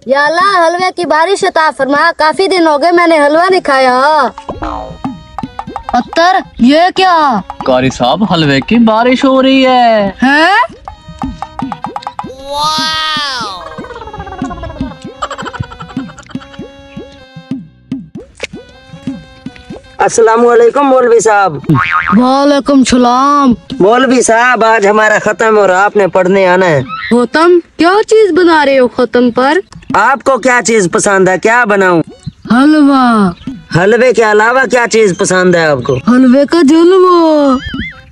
या अल्लाह, हलवे की बारिश अता फरमा। काफी दिन हो गए मैंने हलवा नहीं खाया। अत्तर, ये क्या? कारी साहब, हलवे की बारिश हो रही है। हैं? अस्सलामुअलैकुम मौलवी साहब। वालेकुम सलाम। मौलवी साहब, आज हमारा खत्म हो रहा, आपने पढ़ने आना है। खत्म? क्या चीज बना रहे हो खत्म पर? आपको क्या चीज पसंद है, क्या बनाऊं? हलवा। हलवे के अलावा क्या चीज पसंद है आपको? हलवे का जलवा।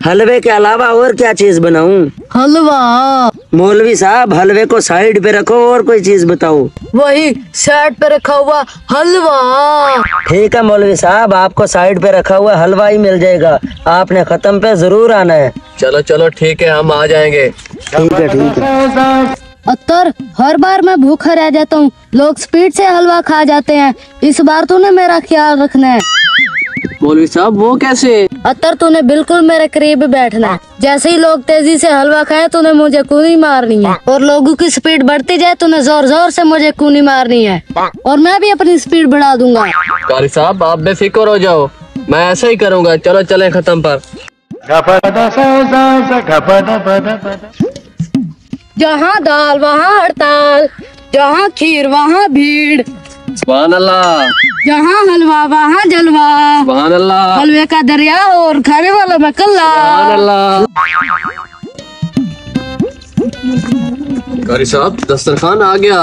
हलवे के अलावा और क्या चीज बनाऊं? हलवा। मौलवी साहब, हलवे को साइड पे रखो और कोई चीज बताओ। वही साइड पे रखा हुआ हलवा। ठीक है मौलवी साहब, आपको साइड पे रखा हुआ हलवा ही मिल जाएगा। आपने खत्म पे जरूर आना है। चलो चलो ठीक है, हम आ जाएंगे। ठीक है ठीक है। अत्तर, हर बार मैं भूखा रह जाता हूँ, लोग स्पीड से हलवा खा जाते हैं। इस बार तूने मेरा ख्याल रखना है। मौलवी साहब, वो कैसे? अत्तर, तूने बिल्कुल मेरे करीब बैठना है। जैसे ही लोग तेजी से हलवा खाए, तूने मुझे कूनी मारनी है। और लोगों की स्पीड बढ़ती जाए, तूने जोर जोर से मुझे कूनी मारनी है। और मैं भी अपनी स्पीड बढ़ा दूंगा। कारी साहब, आप बेफिक्र हो जाओ, मैं ऐसा ही करूँगा। चलो चलें खत्म पर। जहाँ दाल वहाँ हड़ताल, जहाँ खीर वहाँ भीड़, सुभान अल्लाह। जहाँ हलवा वहाँ जलवा। सुभान अल्लाह। हलवे का दरिया और खाने वाला मैं कल्ला। सुभान अल्लाह। कारी साहब, दस्तरखान आ गया।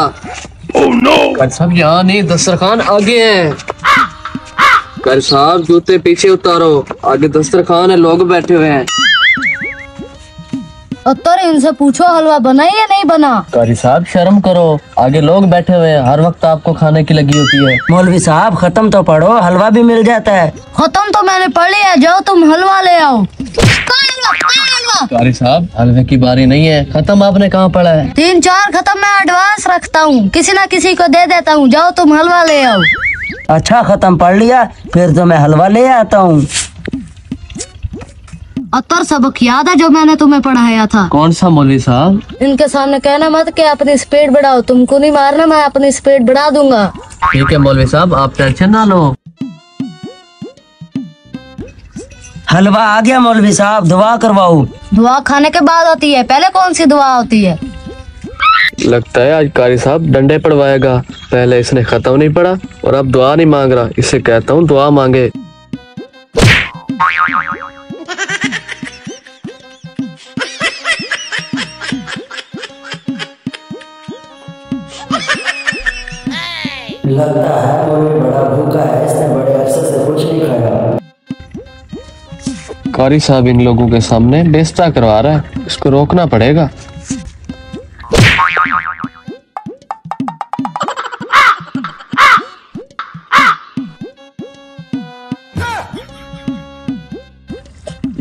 Oh no. कारी साहब, यहाँ नहीं, दस्तरखान आगे है। कारी साहब, जूते पीछे उतारो, आगे दस्तरखान है, लोग बैठे हुए हैं। अत्तर, इनसे पूछो हलवा बना या नहीं बना। कारी साहब, शर्म करो, आगे लोग बैठे हुए हैं, हर वक्त आपको खाने की लगी होती है। मौलवी साहब, खत्म तो पढ़ो, हलवा भी मिल जाता है। खत्म तो मैंने पढ़ लिया, जाओ तुम हलवा ले आओ। हलवा। कारी साहब, हलवे की बारी नहीं है, खत्म आपने कहाँ पढ़ा है? 3-4 खत्म मैं एडवांस रखता हूँ, किसी ना किसी को दे देता हूँ। जाओ तुम हलवा ले आओ। अच्छा, खत्म पढ़ लिया, फिर तो मैं हलवा ले आता हूँ। अत्तर, सबक याद है जो मैंने तुम्हें पढ़ाया था? कौन सा मौलवी साहब? इनके सामने कहना मत कि अपनी स्पीड बढ़ाओ। तुमको नहीं मारना, मैं अपनी स्पीड बढ़ा दूंगा। ठीक है मौलवी साहब, आप टेंशन ना लो। हलवा आ गया मौलवी साहब, दुआ करवाओ। दुआ खाने के बाद होती है, पहले कौन सी दुआ होती है? लगता है आज कारी साहब डंडे पड़वाएगा। पहले इसने खत्म नहीं पढ़ा और अब दुआ नहीं मांग रहा। इससे कहता हूँ दुआ मांगे। लगता है मौलवी बड़ा भूखा है, इसने बड़े अरसे से कुछ नहीं खाया। कारी साहब इन लोगों के सामने बेइज्जती करवा रहा है, इसको रोकना पड़ेगा।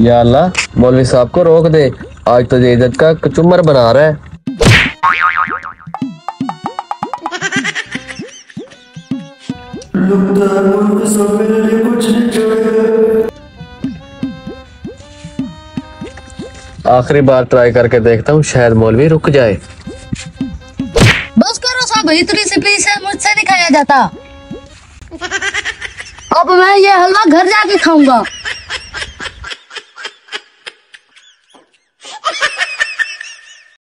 या अल्लाह, मौलवी साहब को रोक दे, आज तो इज्जत का कचुम्बर बना रहा है। लगता है मौलवी साहब मेरे लिए कुछ नहीं छोड़ेगा। आखिरी बार ट्राई करके देखता हूँ, शायद मौलवी रुक जाए। बस करो साहब, इतनी सी पीस है, मुझसे नहीं खाया जाता। अब मैं ये हलवा घर जाके खाऊंगा।